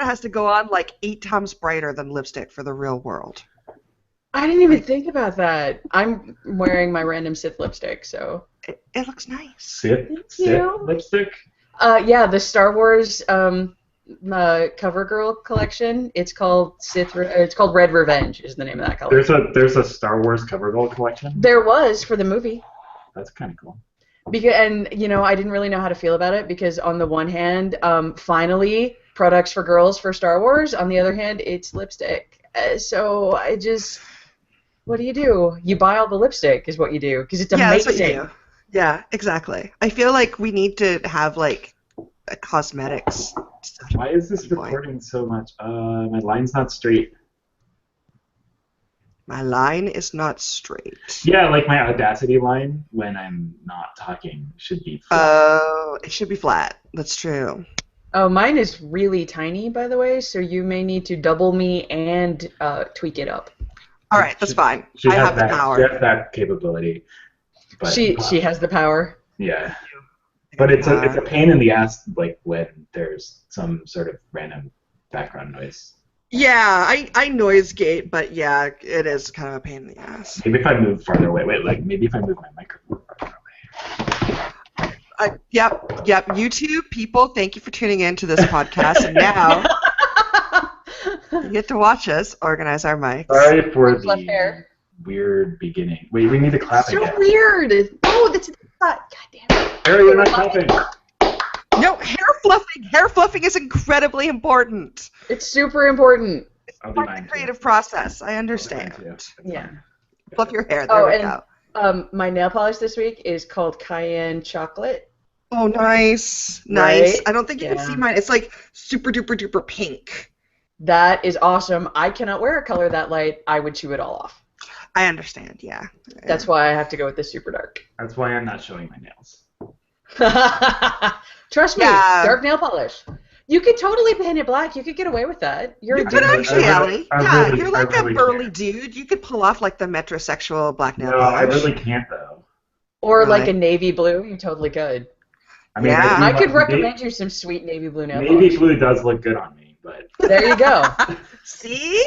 has to go on like 8 times brighter than lipstick for the real world. I didn't even think about that. I'm wearing my random Sith lipstick, so. It looks nice. Sith lipstick? Yeah, the Star Wars CoverGirl collection. It's called It's called Red Revenge. Is the name of that collection. There's a Star Wars CoverGirl collection. There was for the movie. That's kind of cool. And I didn't really know how to feel about it because on the one hand, finally products for girls for Star Wars. On the other hand, it's lipstick. So I just, what do? You buy all the lipstick is what you do because it's amazing. That's what you do. Yeah, exactly. I feel like we need to have like cosmetics. Why is this recording so much? My line's not straight. My line is not straight. Yeah, like my Audacity line when I'm not talking should be flat. Oh, it should be flat. That's true. Oh, mine is really tiny, by the way, so you may need to double me and tweak it up. All right, that's fine. I have the power. She has that capability. But, she has the power. Yeah. But it's a pain in the ass, like when there's some sort of random background noise. Yeah, I noise gate, but yeah, it is kind of a pain in the ass. Maybe if I move farther away. Maybe if I move my microphone farther away. Yep. YouTube people, thank you for tuning in to this podcast. And now you get to watch us organize our mics. Sorry for the weird beginning. Wait, we need to clap again. So weird. Oh, that's God damn it. Harry, you're not clapping. No, hair fluffing is incredibly important. It's super important. It's part of the creative process. I understand. Yeah. Fluff your hair. There we go. My nail polish this week is called Cayenne Chocolate. Oh, nice. Right? I don't think you can see mine. It's like super duper duper pink. That is awesome. I cannot wear a color that light. I would chew it all off. I understand, yeah. That's why I have to go with the super dark. That's why I'm not showing my nails. Trust me, dark nail polish. You could totally paint it black. You could get away with that. You could actually, Ellie. Yeah, you're like a burly dude. You could pull off like the metrosexual black nail polish. No, I really can't though. Or like a navy blue. You totally could. I mean, I could recommend you some sweet navy blue nail polish. Navy blue does look good on me, but there you go. See?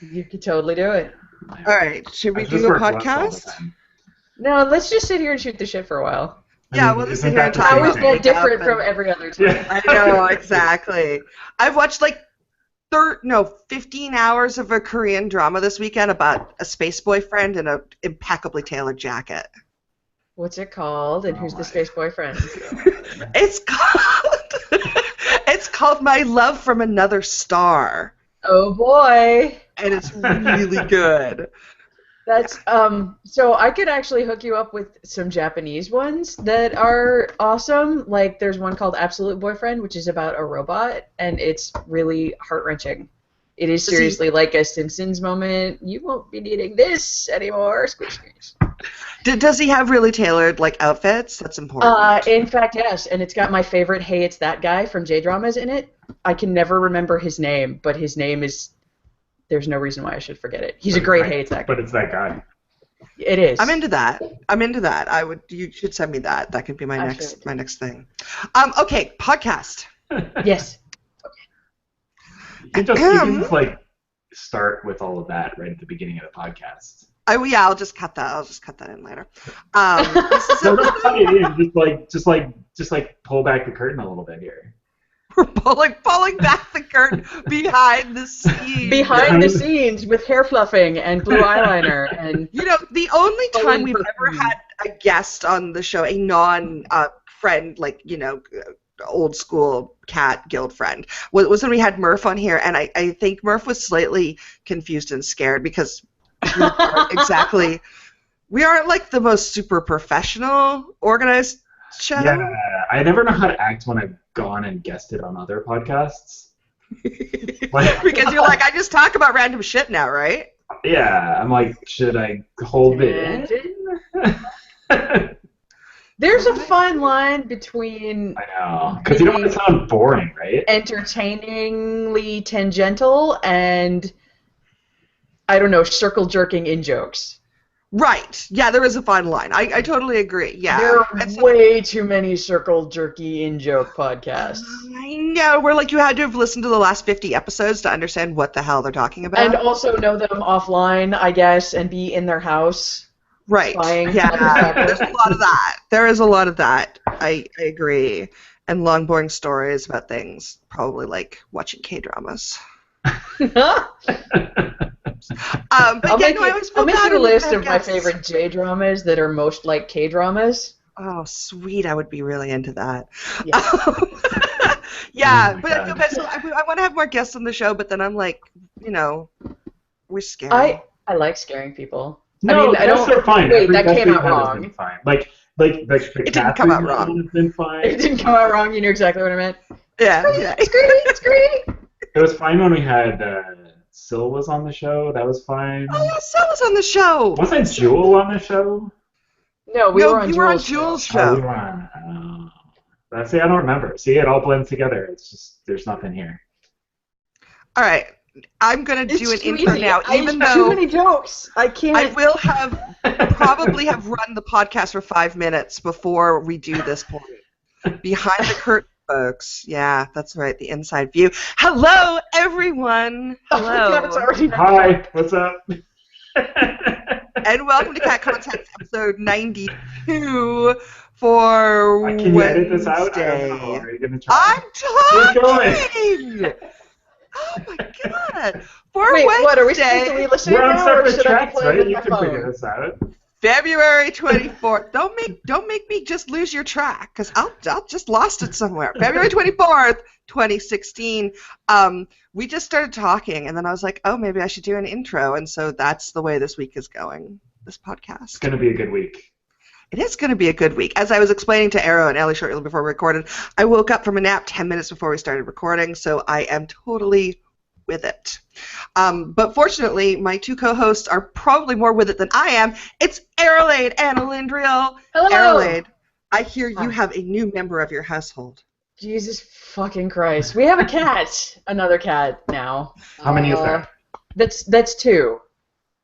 You could totally do it. All right, should we do a podcast? No, let's just sit here and shoot the shit for a while. Yeah, we'll just sit here and talk. How is that different from every other time? Yeah. I know, exactly. I've watched like 15 hours of a Korean drama this weekend about a space boyfriend in an impeccably tailored jacket. What's it called, and who's the space boyfriend? It's called My Love from Another Star. Oh boy. And it's really good. That's so I could actually hook you up with some Japanese ones that are awesome. Like there's one called Absolute Boyfriend, which is about a robot, and it's really heart-wrenching. It is seriously like a Simpsons moment. You won't be needing this anymore. Squish. Does he have really tailored like outfits? That's important. In fact, yes, and it's got my favorite "Hey, It's That Guy" from J-dramas in it. I can never remember his name, but his name is. There's no reason why I should forget it. He's a great "Hey, It's That Guy." But it's that guy. It is. I'm into that. You should send me that. That could be my next thing. Okay, podcast. Yes. You can just like start with all of that right at the beginning of the podcast. I'll just cut that. I'll just cut that in later. No, don't cut it in. Just like pull back the curtain a little bit here. We're pulling back the curtain behind the scenes. Behind the scenes with hair fluffing and blue eyeliner and. The only time we've ever had a guest on the show, a non-friend, old school cat guild friend, was when we had Murph on here, and I think Murph was slightly confused and scared because we aren't like the most super professional organized show. Yeah, I never know how to act when I've gone and guested on other podcasts. Because you're like, I just talk about random shit now, right? Yeah, I'm like, should I hold it in? There's a fine line between. I know, because you don't want to sound boring, right? Entertainingly tangential and, I don't know, circle jerking in jokes. Right. Yeah, there is a fine line. I totally agree. Yeah. There are way too many circle jerky in-joke podcasts. I know. We're like, you had to have listened to the last 50 episodes to understand what the hell they're talking about. And also know them offline, I guess, and be in their house. Right. Spying. Yeah. There's a lot of that. There is a lot of that. I agree. And long, boring stories about things, probably like watching K-dramas. I'll make you a list of my guests. favorite J-dramas that are most like K-dramas. Oh, sweet. I would be really into that. Yeah, Yeah, but I feel bad. So I want to have more guests on the show, but then I'm like, we're scared. I like scaring people. No, I mean, I guests don't. are fine. Wait, Every that guest came we've out had has wrong. been fine. Like the It didn't come out wrong. Has been fine. It didn't come out wrong. You knew exactly what I meant. Yeah. It's great. It was fine when we had Syl was on the show. That was fine. Oh, yeah, Syl was on the show. Wasn't Jewel on the show? No, we were on you were on Jules' Oh, show. we were on. See, I don't remember. See, it all blends together. It's just there's nothing here. All right. I'm going to do an intro now, even though too many jokes. I can't. I will probably have run the podcast for 5 minutes before we do this point. Behind the curtain, folks. Yeah, that's right. The inside view. Hello, everyone. Hello. Oh my God, it's already Hi, what's up? And welcome to Cat Contacts episode 92 for Can you edit this out? I Wednesday. don't know. Are you gonna try? I'm Keep talking! Oh my God! For Wait, Wednesday, what are we supposed to be listening We're on now, or separate should I be tracks, playing right? with You my can figure phone? this out. February 24th. Don't make me just lose your track, because I'll just lost it somewhere. February 24th, 2016. We just started talking, and then I was like, oh, maybe I should do an intro, and so that's the way this week is going. This podcast. It's gonna be a good week. It is going to be a good week. As I was explaining to Arrow and Ellie shortly before we recorded, I woke up from a nap 10 minutes before we started recording, so I am totally with it. But fortunately, my two co-hosts are probably more with it than I am. It's Arrowlade and Alindriel. Hello. Arrowlade, I hear you have a new member of your household. Jesus fucking Christ. We have a cat. Another cat now. How many is there? That's two.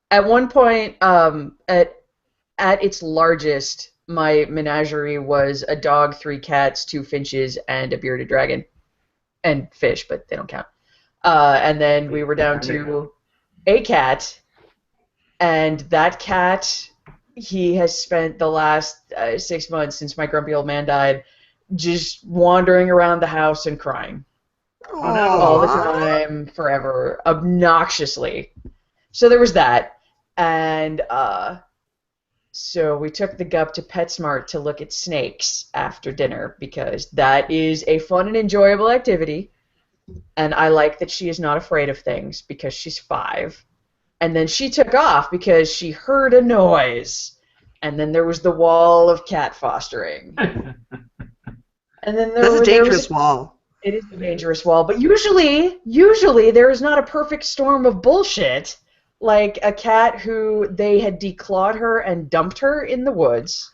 At one point, at its largest, my menagerie was a dog, 3 cats, 2 finches, and a bearded dragon. And fish, but they don't count. And then we were down to a cat, and that cat, he has spent the last 6 months since my grumpy old man died just wandering around the house and crying. Oh, no. All the time, forever, obnoxiously. So there was that. And so we took the gup to PetSmart to look at snakes after dinner because that is a fun and enjoyable activity. And I like that she is not afraid of things because she's 5. And then she took off because she heard a noise. And then there was the wall of cat fostering. And then That's a dangerous wall. It is a dangerous wall, but usually there is not a perfect storm of bullshit, like a cat who they had declawed her and dumped her in the woods.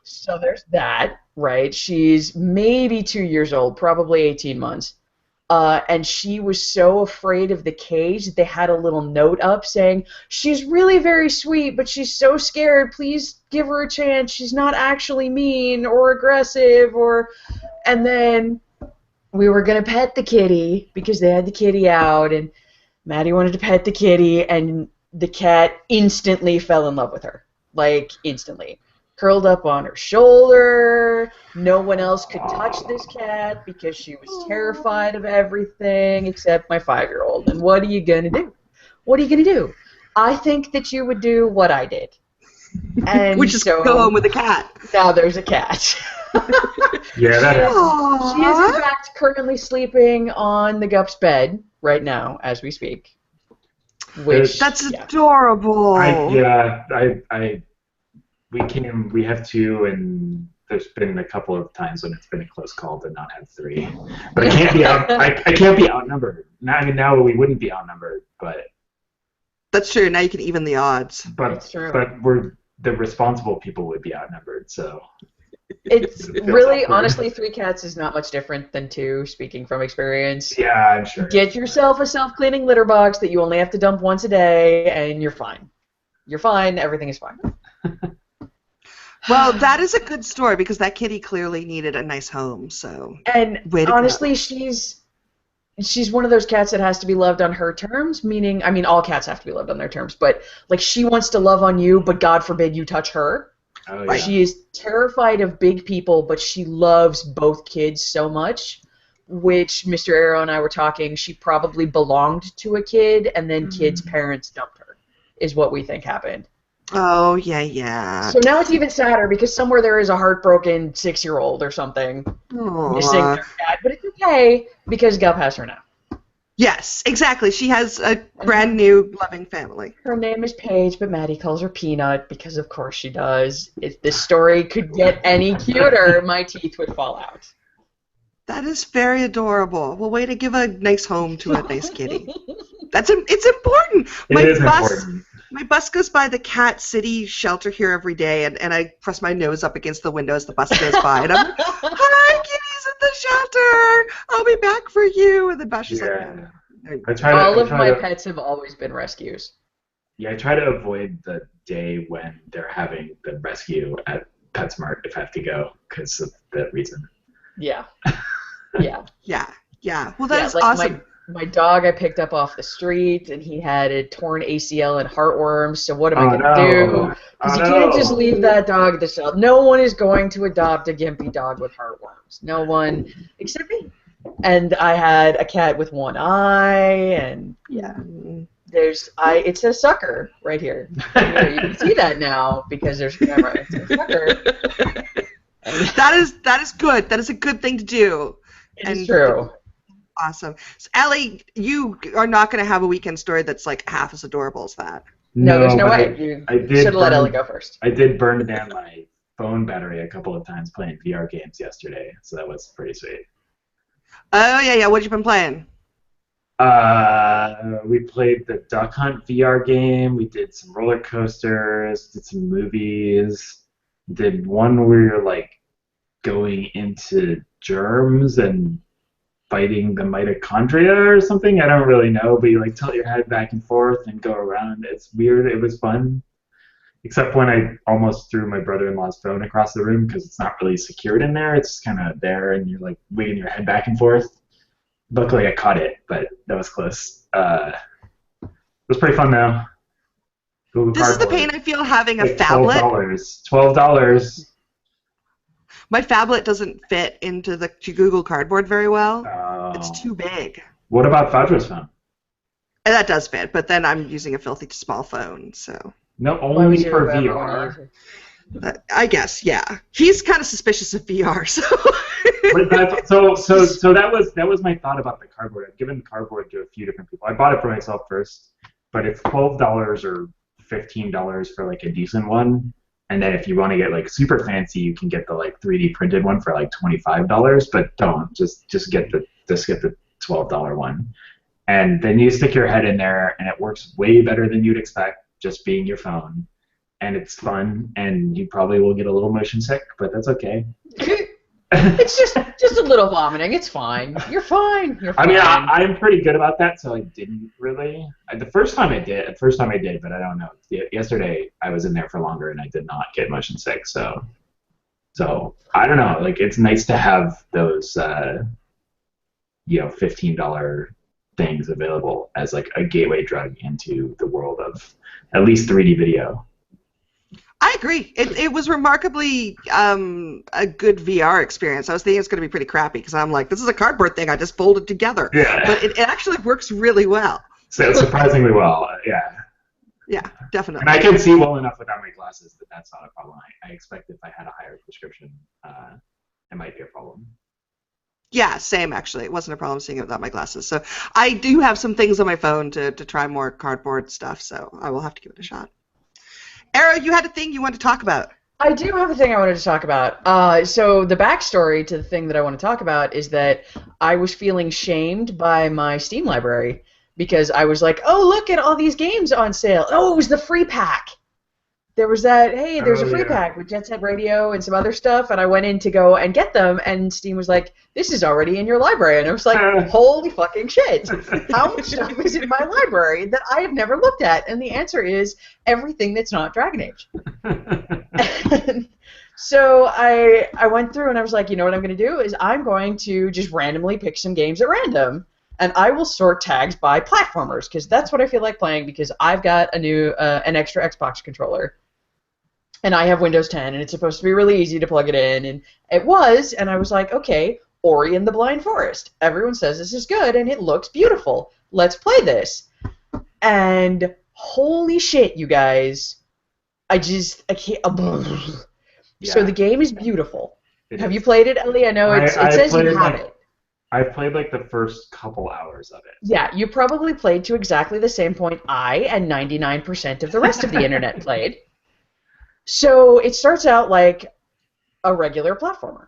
So there's that, right? She's maybe 2 years old, probably 18 months. And she was so afraid of the cage that they had a little note up saying, she's really very sweet, but she's so scared. Please give her a chance. She's not actually mean or aggressive. And then we were going to pet the kitty because they had the kitty out, and Maddie wanted to pet the kitty, and the cat instantly fell in love with her. Like, instantly. Curled up on her shoulder. No one else could touch this cat because she was terrified of everything except my 5-year-old. And what are you going to do? What are you going to do? I think that you would do what I did. And Which is so go home with a cat. now there's a cat. Yeah, that is. She is, in fact, currently sleeping on the Gup's bed right now as we speak. Which, That's adorable. We have 2, and there's been a couple of times when it's been a close call to not have 3. But I can't be I can't be outnumbered. Now we wouldn't be outnumbered, but That's true. Now you can even the odds. That's true. But we're the responsible people would be outnumbered, so it's It feels really, awkward. honestly, 3 cats is not much different than 2, speaking from experience. yeah, I'm sure. Get yourself a self-cleaning litter box that you only have to dump once a day, and you're fine. You're fine. Everything is fine. Well, that is a good story because that kitty clearly needed a nice home. So, And way to honestly, go. she's one of those cats that has to be loved on her terms, meaning, I mean, all cats have to be loved on their terms, but, like, she wants to love on you, but God forbid you touch her. Oh Right. yeah. She is terrified of big people, but she loves both kids so much, which Mr. Arrow and I were talking, she probably belonged to a kid, and then kid's parents dumped her, is what we think happened. Oh, yeah. So now it's even sadder because somewhere there is a heartbroken 6-year-old or something missing Aw. their cat, but it's okay because Gup has her now. Yes, exactly. She has a brand new loving family. Her name is Paige, but Maddie calls her Peanut because of course she does. If this story could get any cuter, my teeth would fall out. That is very adorable. Well, way to give a nice home to a nice kitty. It's important. It is important. My bus goes by the Cat City shelter here every day, and I press my nose up against the window as the bus goes by, and I'm like, "Hi, kitties at the shelter. I'll be back for you." And the bus is like, Yeah. "No." All of my pets have always been rescues. Yeah, I try to avoid the day when they're having the rescue at PetSmart if I have to go because of that reason. Yeah. Yeah. Yeah. Well, that is like awesome. My dog I picked up off the street, and he had a torn ACL and heartworms, so what am I going to do? Because you can't just leave that dog at the shelter. No one is going to adopt a gimpy dog with heartworms. No one, except me. And I had a cat with one eye, and yeah. It's a sucker right here. You can see that now because there's a camera. It's a sucker. That is good. That is a good thing to do. It's true. Awesome. So, Ellie, you are not going to have a weekend story that's like half as adorable as that. No, there's no way. You should have let Ellie go first. I did burn down my phone battery a couple of times playing VR games yesterday, so that was pretty sweet. Oh, yeah. What have you been playing? We played the Duck Hunt VR game. We did some roller coasters, did some movies, did one where you're like going into germs and fighting the mitochondria or something. I don't really know, but you like tilt your head back and forth and go around. It's weird. It was fun. Except when I almost threw my brother-in-law's phone across the room because it's not really secured in there. It's kind of there, and you're like wigging your head back and forth. Luckily, I caught it, but that was close. It was pretty fun, though. This is the pain I feel having a like phablet. $12. My phablet doesn't fit into the Google Cardboard very well. Oh. It's too big. What about Fadra's phone? And that does fit, but then I'm using a filthy small phone, so. No, only for VR. I guess, yeah. He's kind of suspicious of VR, so. so that was my thought about the cardboard. I've given the cardboard to a few different people. I bought it for myself first, but it's $12 or $15 for like a decent one. And then if you want to get like super fancy, you can get the like 3D printed one for like $25. But don't just get the $12 one. And then you stick your head in there, and it works way better than you'd expect, just being your phone. And it's fun, and you probably will get a little motion sick, but that's okay. It's just a little vomiting. It's fine. You're fine. You're fine. I mean, I'm pretty good about that, so I didn't really. The first time I did, but I don't know. Yesterday, I was in there for longer, and I did not get motion sick. So I don't know. Like, it's nice to have those, $15 things available as like a gateway drug into the world of at least 3D video. I agree. It was remarkably a good VR experience. I was thinking it's going to be pretty crappy because I'm like, this is a cardboard thing I just folded together. Yeah. But it actually works really well. So surprisingly well, yeah. Yeah, definitely. And I can see well enough without my glasses that that's not a problem. I expect if I had a higher prescription, it might be a problem. Yeah, same actually. It wasn't a problem seeing it without my glasses. So I do have some things on my phone to try more cardboard stuff, so I will have to give it a shot. Arrow, you had a thing you wanted to talk about. I do have a thing I wanted to talk about. So the backstory to the thing that I want to talk about is that I was feeling shamed by my Steam library because I was like, oh, look at all these games on sale. Oh, it was the free pack. there was that, hey, there's a Oh free yeah. pack with Jet Set Radio and some other stuff, and I went in to go and get them, and Steam was like, this is already in your library, and I was like, holy fucking shit, how much stuff is in my library that I have never looked at? And the answer is everything that's not Dragon Age. And so I went through and I was like, you know what I'm going to do is I'm going to just randomly pick some games at random, and I will sort tags by platformers, because that's what I feel like playing, because I've got an extra Xbox controller, and I have Windows 10, and it's supposed to be really easy to plug it in, and it was, and I was like, okay, Ori and the Blind Forest. Everyone says this is good, and it looks beautiful. Let's play this. And holy shit, you guys, I can't. Yeah, So the game is beautiful. Have is. you played it, Ellie? I know it says you have it. I've played like the first couple hours of it. Yeah, you probably played to exactly the same point I and 99% of the rest of the internet played. So it starts out like a regular platformer.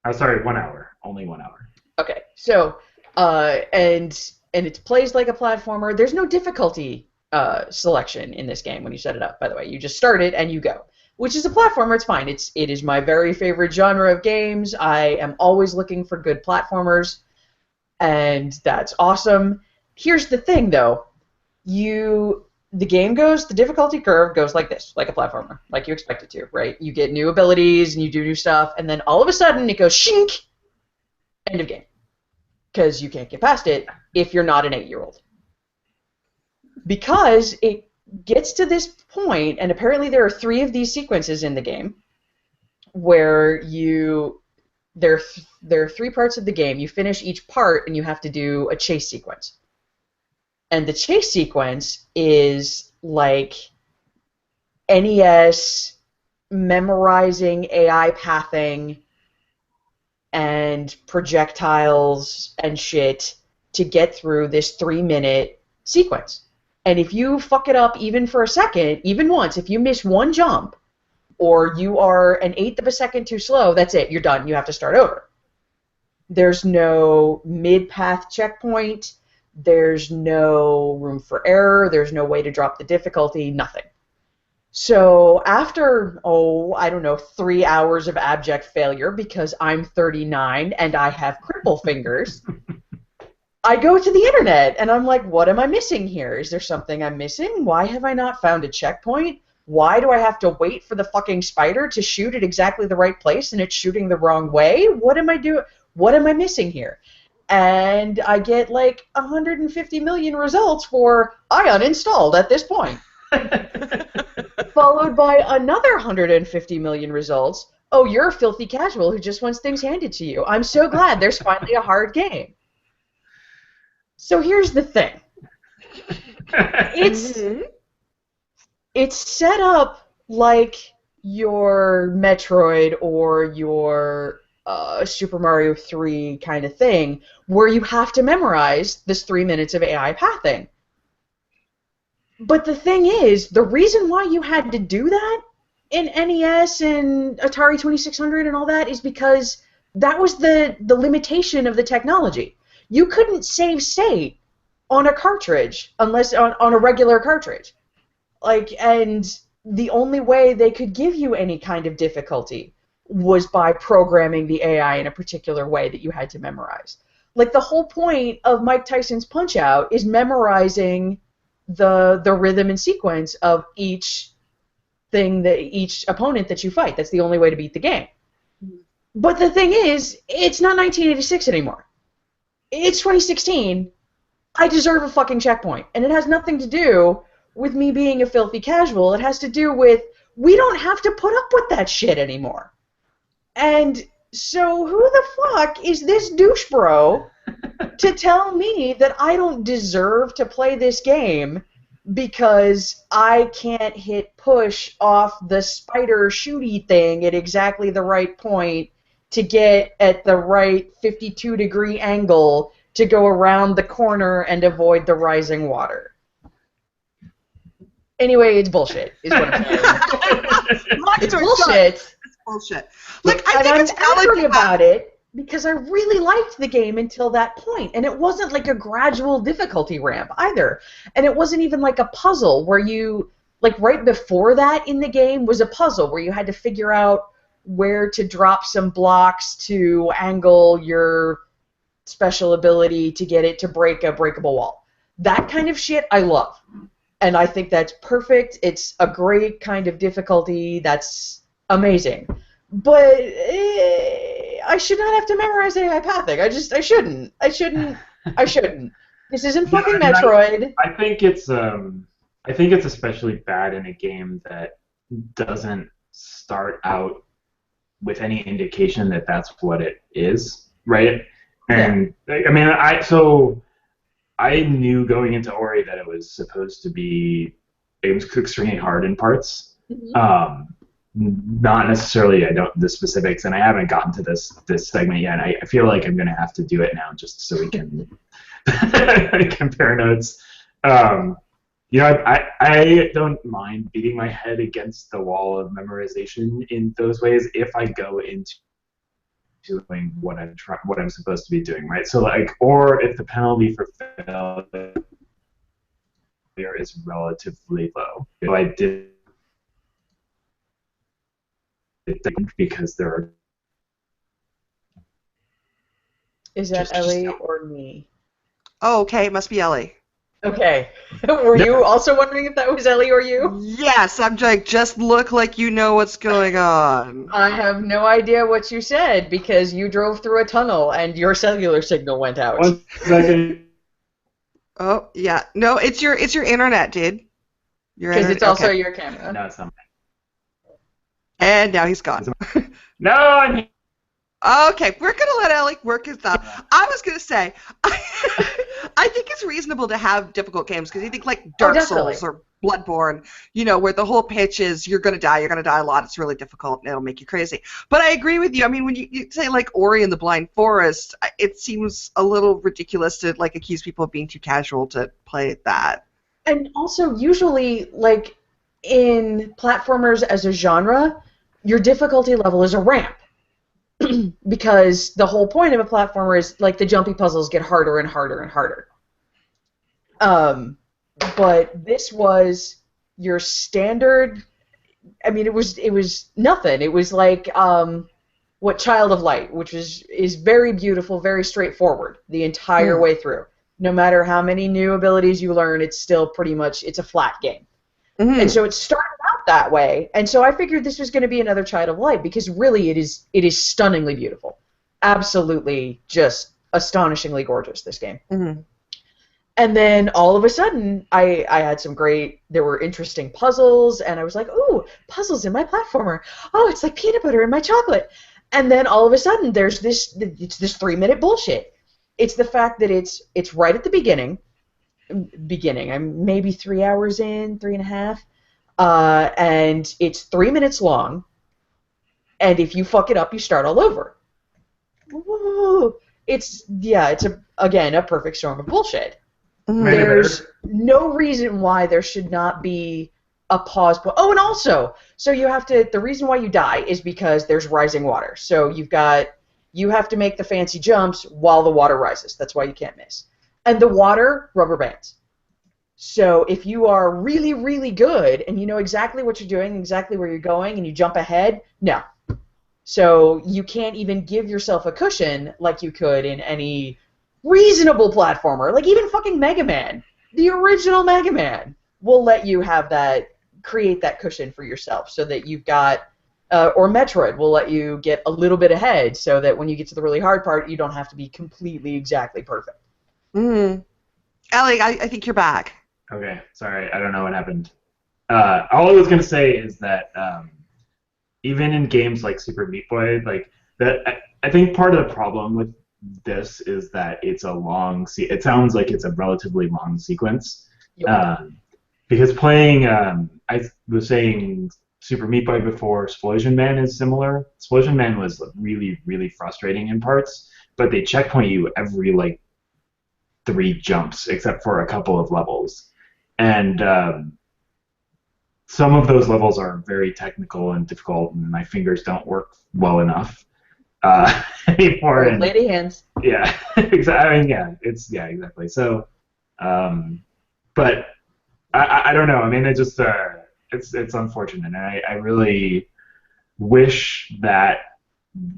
I'm sorry, 1 hour. Only 1 hour. Okay, so and it plays like a platformer. There's no difficulty selection in this game when you set it up. By the way, you just start it and you go. Which is a platformer. It's fine. It is my very favorite genre of games. I am always looking for good platformers, and that's awesome. Here's the thing, though. The difficulty curve goes like this, like a platformer, like you expect it to, right? You get new abilities and you do new stuff, and then all of a sudden it goes shink, end of game. Because you can't get past it if you're not an 8-year-old. Because it gets to this point, and apparently there are 3 of these sequences in the game, where there are 3 parts of the game. You finish each part, and you have to do a chase sequence. And the chase sequence is like NES memorizing AI pathing and projectiles and shit to get through this 3-minute sequence. And if you fuck it up even for a second, even once, if you miss one jump, or you are an 1/8 of a second too slow, that's it. You're done. You have to start over. There's no mid-path checkpoint. There's no room for error. There's no way to drop the difficulty. Nothing. So after, 3 hours of abject failure, because I'm 39 and I have cripple fingers, I go to the internet and I'm like, what am I missing here? Is there something I'm missing? Why have I not found a checkpoint? Why do I have to wait for the fucking spider to shoot at exactly the right place and it's shooting the wrong way? What am I doing? What am I missing here? And I get like 150 million results for I uninstalled at this point. Followed by another 150 million results. Oh, you're a filthy casual who just wants things handed to you. I'm so glad there's finally a hard game. So here's the thing. It's set up like your Metroid or your Super Mario 3 kind of thing, where you have to memorize this 3 minutes of AI pathing. But the thing is, the reason why you had to do that in NES and Atari 2600 and all that is because that was the limitation of the technology. You couldn't save state on a cartridge unless on a regular cartridge. And the only way they could give you any kind of difficulty was by programming the AI in a particular way that you had to memorize. Like, the whole point of Mike Tyson's Punch-Out is memorizing the rhythm and sequence of each opponent that you fight. That's the only way to beat the game. But the thing is, it's not 1986 anymore. It's 2016. I deserve a fucking checkpoint. And it has nothing to do with me being a filthy casual. It has to do with we don't have to put up with that shit anymore. And so who the fuck is this douche bro to tell me that I don't deserve to play this game because I can't hit push off the spider shooty thing at exactly the right point to get at the right 52-degree angle to go around the corner and avoid the rising water. Anyway, it's bullshit, is what I'm saying. It's bullshit. It's bullshit. Like, I think I'm it's angry about it because I really liked the game until that point, and it wasn't like a gradual difficulty ramp either, and it wasn't even like a puzzle where you like right before that in the game was a puzzle where you had to figure out where to drop some blocks to angle your special ability to get it to break a breakable wall. That kind of shit I love. And I think that's perfect. It's a great kind of difficulty. That's amazing. But I should not have to memorize AI-pathic. I shouldn't. I shouldn't. This isn't fucking Metroid. I think it's especially bad in a game that doesn't start out with any indication that that's what it is, right? And I mean, I knew going into Ori that it was supposed to be, it was extremely hard in parts. Mm-hmm. Not necessarily, I don't the specifics, and I haven't gotten to this segment yet. I feel like I'm gonna have to do it now just so we can compare notes. You know, I don't mind beating my head against the wall of memorization in those ways if I go into doing what I'm supposed to be doing, right? So like, or if the penalty for failure is relatively low. If I did it because there are. Is that Ellie or me? Oh, okay, it must be Ellie. Okay. Were you also wondering if that was Ellie or you? Yes, I'm like, just look like you know what's going on. I have no idea what you said because you drove through a tunnel and your cellular signal went out. 1 second. Oh, yeah. No, it's your internet, dude. Because it's also your camera. No, it's not. And now he's gone. No, I'm here. Okay, we're going to let Ellie work his stuff. Yeah. I was going to say, I think it's reasonable to have difficult games because you think like Dark Souls or Bloodborne, you know, where the whole pitch is you're going to die a lot, it's really difficult, and it'll make you crazy. But I agree with you. I mean, when you say like Ori and the Blind Forest, it seems a little ridiculous to like accuse people of being too casual to play that. And also, usually, like in platformers as a genre, your difficulty level is a ramp. Because the whole point of a platformer is like the jumpy puzzles get harder and harder and harder. But this was your standard. I mean, it was nothing. It was like what Child of Light, which is very beautiful, very straightforward the entire way through. No matter how many new abilities you learn, it's still pretty much it's a flat game. Mm-hmm. And so it started out that way, and so I figured this was going to be another Child of Light because really it is stunningly beautiful, absolutely just astonishingly gorgeous. This game, and then all of a sudden I had there were interesting puzzles, and I was like, ooh, puzzles in my platformer. Oh, it's like peanut butter in my chocolate. And then all of a sudden there's this 3-minute bullshit. It's the fact that it's right at the beginning. I'm maybe 3 hours in, 3.5, and it's 3 minutes long, and if you fuck it up, you start all over. Woo! It's again a perfect storm of bullshit. There's no reason why there should not be a pause. Oh, and also, so you have to. The reason why you die is because there's rising water. So you have to make the fancy jumps while the water rises. That's why you can't miss. And the water, rubber bands. So if you are really, really good and you know exactly what you're doing, exactly where you're going, and you jump ahead, no. So you can't even give yourself a cushion like you could in any reasonable platformer. Like even fucking Mega Man, the original Mega Man, will let you have create that cushion for yourself so that you've got, or Metroid will let you get a little bit ahead so that when you get to the really hard part, you don't have to be completely exactly perfect. Ellie, I think you're back. Okay, sorry, I don't know what happened. All I was gonna say is that even in games like Super Meat Boy, like that, I think part of the problem with this is that it's a long. It sounds like it's a relatively long sequence. Yep. Because playing, I was saying Super Meat Boy before. Explosion Man is similar. Explosion Man was really, really frustrating in parts, but they checkpoint you every like 3 jumps, except for a couple of levels. And some of those levels are very technical and difficult, and my fingers don't work well enough anymore. Lady hands. Yeah, exactly. I mean, exactly. So, but I don't know. I mean, it just it's unfortunate, and I really wish that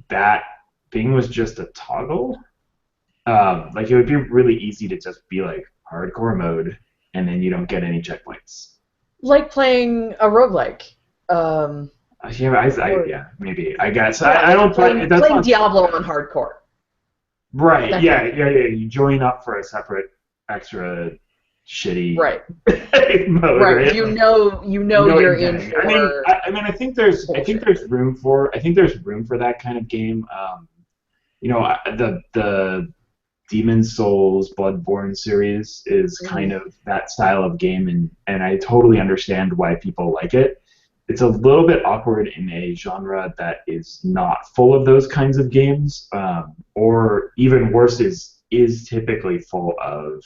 that thing was just a toggle. Like it would be really easy to just be like hardcore mode, and then you don't get any checkpoints. Like playing a roguelike. Yeah, yeah, maybe. I guess Yeah, I don't play. That's playing not Diablo on hardcore. right. That Yeah, kind yeah, yeah. You join up for a separate, extra shitty right. mode, Right. right? You Like, know you know what you're you're in getting. for I mean, I think bullshit. there's room for, I think there's room for that kind of game. You know, the Demon's Souls Bloodborne series is kind Mm. of that style of game, and I totally understand why people like it. It's a little bit awkward in a genre that is not full of those kinds of games, or even worse, is typically full of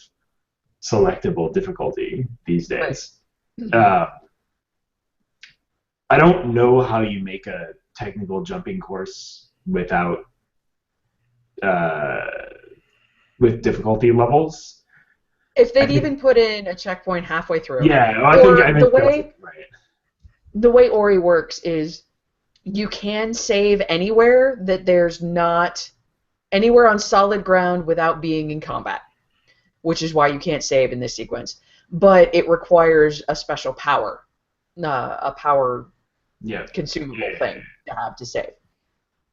selectable difficulty these Right. days. Uh, I don't know how you make a technical jumping course without uh, with difficulty levels. If I they'd think even put in a checkpoint halfway through, yeah, well, I or think that's right. the way Ori works is you can save anywhere that there's not anywhere on solid ground without being in combat, which is why you can't save in this sequence. But it requires a special power, a power Yeah. consumable thing to have to save,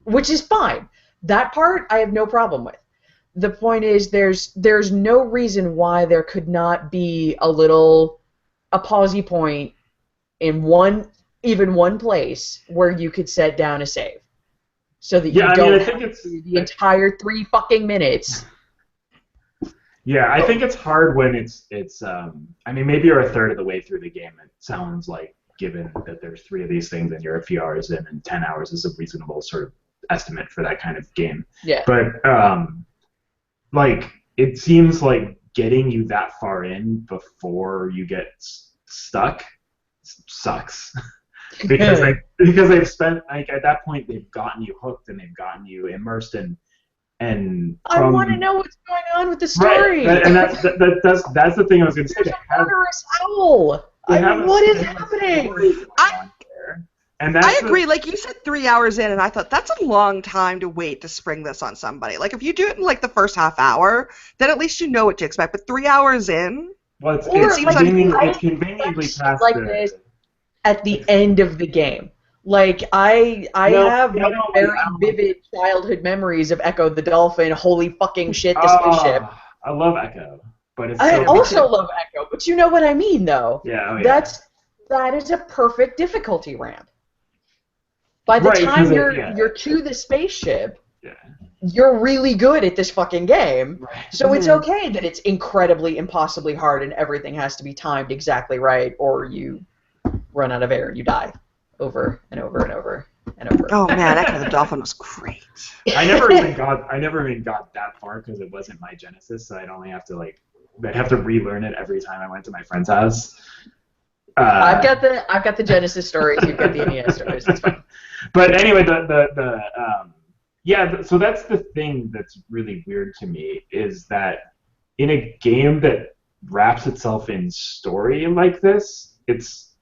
which is fine. That part I have no problem with. The point is there's no reason why there could not be a pausey point in one place where you could set down a save so that Yeah, you I mean, don't I think have it's to do the entire 3 fucking minutes. yeah, I think it's hard when I mean, maybe you're a third of the way through the game. It sounds like, given that there's 3 of these things and you're a few hours in, and 10 hours is a reasonable sort of estimate for that kind of game. Yeah. But like it seems like getting you that far in before you get stuck sucks. Because they've spent, like, at that point they've gotten you hooked and they've gotten you immersed in, and I want to from know what's going on with the right, story. and that's the thing I was going to say. There's a murderous owl. What is happening? And I agree. Like you said, 3 hours in, and I thought that's a long time to wait to spring this on somebody. Like if you do it in like the first half hour, then at least you know what to expect. But 3 hours in, well, it seems like it's conveniently past like the. this at the end of the game. Like I have very vivid childhood memories of Echo the Dolphin. Holy fucking shit, this spaceship. I love Echo, but it's I so also love Echo, but you know what I mean, though. yeah, oh, yeah. That is a perfect difficulty ramp. By the Right, time you're to the spaceship, yeah. you're really good at this fucking game. Right. So it's okay that it's incredibly, impossibly hard and everything has to be timed exactly right, or you run out of air and you die over and over and over and over. oh man, Echo the Dolphin was great. I never even got that far because it wasn't my Genesis, so I'd have to relearn it every time I went to my friend's house. I've got the Genesis stories. You've got the NES stories. It's fine. But anyway, so that's the thing that's really weird to me, is that in a game that wraps itself in story like this, it's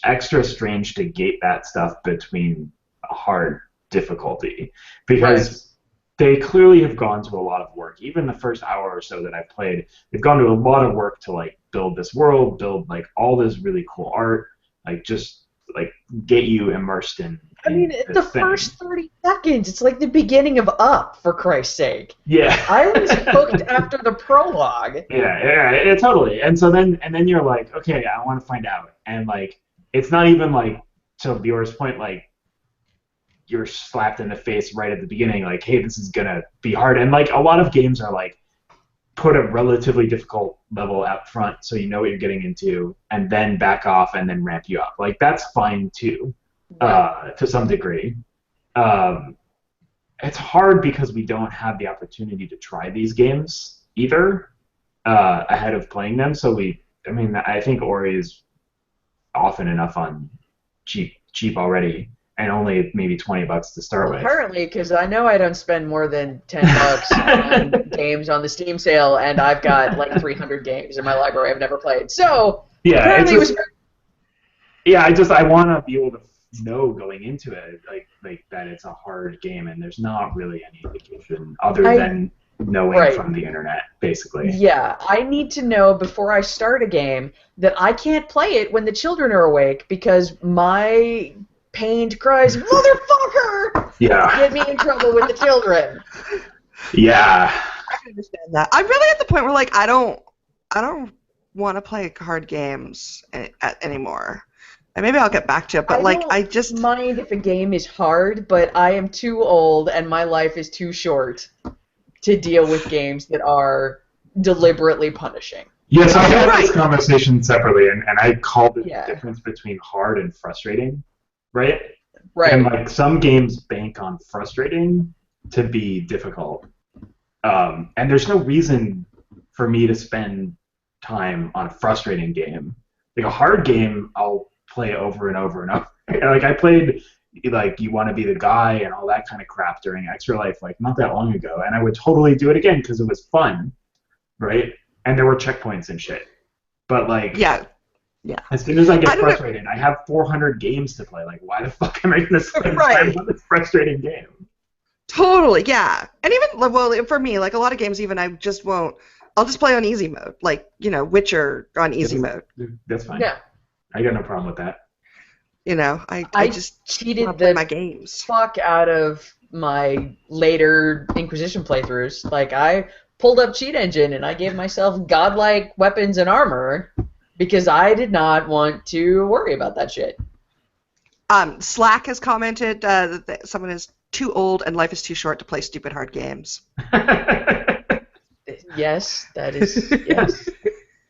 extra strange to gate that stuff between a hard difficulty, because they clearly have gone to a lot of work. Even the first hour or so that I've played, they've gone to a lot of work to like build this world, build like all this really cool art, like just like get you immersed in. I mean, the first 30 seconds, it's like the beginning of Up, for Christ's sake. Yeah. I was hooked after the prologue. Yeah, totally. And so then you're like, okay, I want to find out. And like, it's not even like, to Bjorn's point, like, you're slapped in the face right at the beginning, like, hey, this is gonna be hard. And like, a lot of games are like, put a relatively difficult level out front so you know what you're getting into, and then back off and then ramp you up. Like, that's fine too, to some degree. It's hard because we don't have the opportunity to try these games either ahead of playing them. So I think Ori is often enough on cheap already, and only maybe $20 to start with. Apparently, because I know I don't spend more than $10 on games on the Steam sale, and I've got like 300 games in my library I've never played. So yeah, apparently Yeah, I want to be able to know going into it, like that it's a hard game, and there's not really any indication other than knowing Right. from the internet, basically. Yeah, I need to know before I start a game that I can't play it when the children are awake because my pained cries, "Motherfucker!" Yeah. get me in trouble with the children. Yeah. I can understand that. I'm really at the point where like I don't want to play card games anymore. And maybe I'll get back to it, but like don't I just mind if a game is hard, but I am too old and my life is too short to deal with games that are deliberately punishing. Yeah, so I had Right. this conversation separately, and I called it Yeah. the difference between hard and frustrating, right? Right. And like some games bank on frustrating to be difficult. And there's no reason for me to spend time on a frustrating game. Like a hard game, I'll play over and over and over. Like I played like You Want to Be the Guy and all that kind of crap during Extra Life like not that long ago, and I would totally do it again because it was fun, right? And there were checkpoints and shit. But like, yeah. as soon as I get I don't know. frustrated, I have 400 games to play. Like, why the fuck am I going to spend Right. time on this frustrating game? Totally, yeah. And even well, for me, like a lot of games, even I just won't. I'll just play on easy mode, like Witcher on easy mode. That's fine. Yeah. I got no problem with that. I just cheated want to play the my games. fuck out of my later Inquisition playthroughs. Like I pulled up Cheat Engine and I gave myself godlike weapons and armor because I did not want to worry about that shit. Slack has commented that someone is too old and life is too short to play stupid hard games. Yes, that is yes.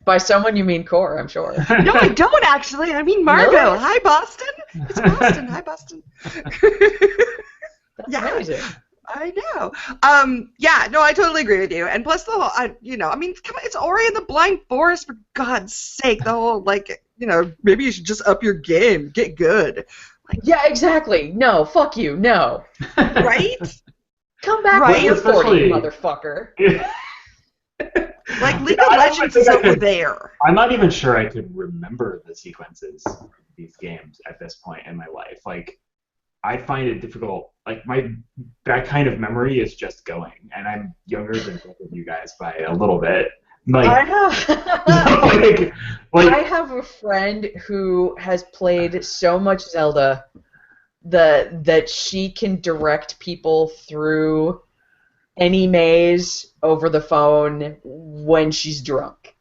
By someone you mean Core, I'm sure. No, I don't actually. I mean Margot. Really? Hi, Boston. It's Boston. Hi, Boston. That's Yeah. amazing. I know. Yeah, no, I totally agree with you. And plus the whole, I mean, come on, it's Ori and the Blind Forest, for God's sake. The whole, like, maybe you should just up your game, get good. Like, Yeah, exactly. No, fuck you. No. right? Come back Right, when you're 40, especially- motherfucker. Like, League of Legends is over there. I'm not even sure I could remember the sequences of these games at this point in my life. Like, I find it difficult. Like, that kind of memory is just going, and I'm younger than both of you guys by a little bit. Like, I have I have a friend who has played so much Zelda that she can direct people through any maze over the phone when she's drunk.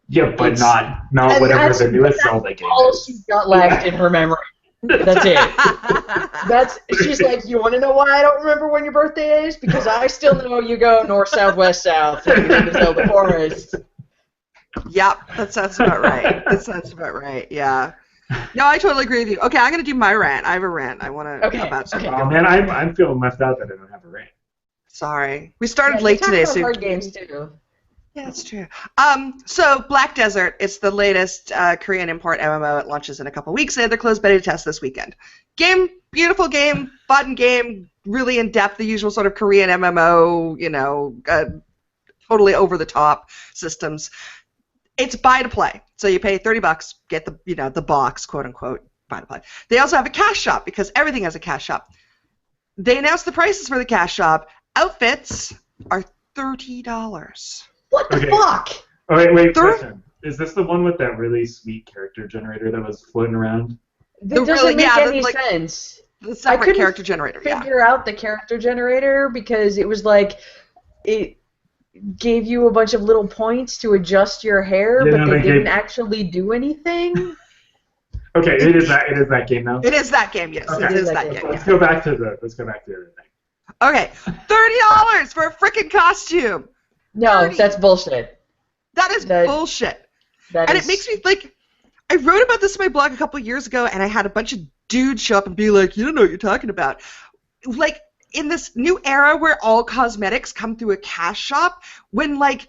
yeah, but It's- not and whatever that's- the newest that's Zelda game All is. she's got left in her memory. That's it. She's like, you want to know why I don't remember when your birthday is? Because I still know you go north, south, west, south in the Zelda forest. Yep, that sounds about right. Yeah. No, I totally agree with you. Okay, I'm going to do my rant. I have a rant. I want to Okay, about something. Oh man, I'm feeling left out that I don't have a rant. Sorry. We started Yeah, late we talked today, about so hard games too. yeah, that's true. So Black Desert, it's the latest Korean import MMO. It launches in a couple weeks. They had their closed beta test this weekend. Game, beautiful game, fun game, really in depth, the usual sort of Korean MMO, totally over the top systems. It's buy to play. So you pay $30, get the box, quote unquote, buy to play. They also have a cash shop because everything has a cash shop. They announced the prices for the cash shop. Outfits are $30. What the Okay. fuck? Oh, wait, Third- question. Is this the one with that really sweet character generator that was floating around? That doesn't really- make yeah, any like- sense. The separate couldn't character generator, yeah. Figure out the character generator because it was like it gave you a bunch of little points to adjust your hair, Yeah, but they they didn't gave- actually do anything. Okay, it is that game now. It is that game, yes. Okay. It is that game. Let's Yeah. go back to the other thing. Okay, $30 for a freaking costume. No, 30. that's bullshit. That is That- bullshit. That And is- it makes me like, I wrote about this in my blog a couple years ago, and I had a bunch of dudes show up and be like, "You don't know what you're talking about." Like in this new era where all cosmetics come through a cash shop, when like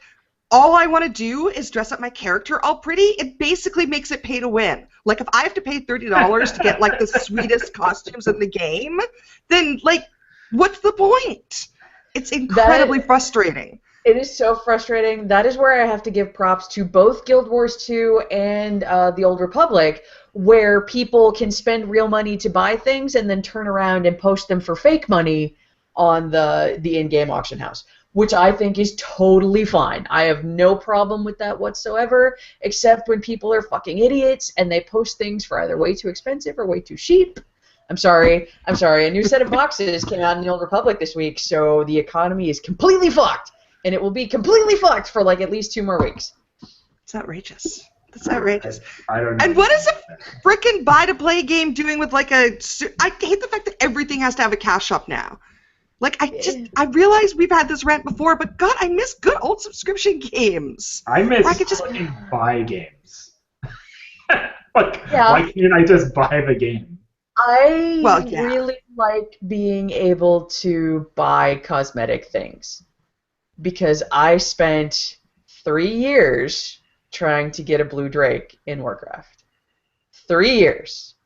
all I want to do is dress up my character all pretty, it basically makes it pay to win. Like if I have to pay $30 to get like the sweetest costumes in the game, then like what's the point? It's incredibly frustrating. It is so frustrating. That is where I have to give props to both Guild Wars 2 and the Old Republic, where people can spend real money to buy things and then turn around and post them for fake money on the in-game auction house, which I think is totally fine. I have no problem with that whatsoever, except when people are fucking idiots and they post things for either way too expensive or way too cheap. I'm sorry. A new set of boxes came out in the Old Republic this week, so the economy is completely fucked. And it will be completely fucked for like at least 2 more weeks. It's outrageous. That's outrageous. I don't know. And what is a frickin' buy-to-play game doing with like a... I hate the fact that everything has to have a cash shop now. Like, I realize we've had this rant before, but God, I miss good old subscription games. I miss I could just buy games. Why can't I just buy the game? I really like being able to buy cosmetic things. Because I spent 3 years trying to get a blue drake in Warcraft. 3 years.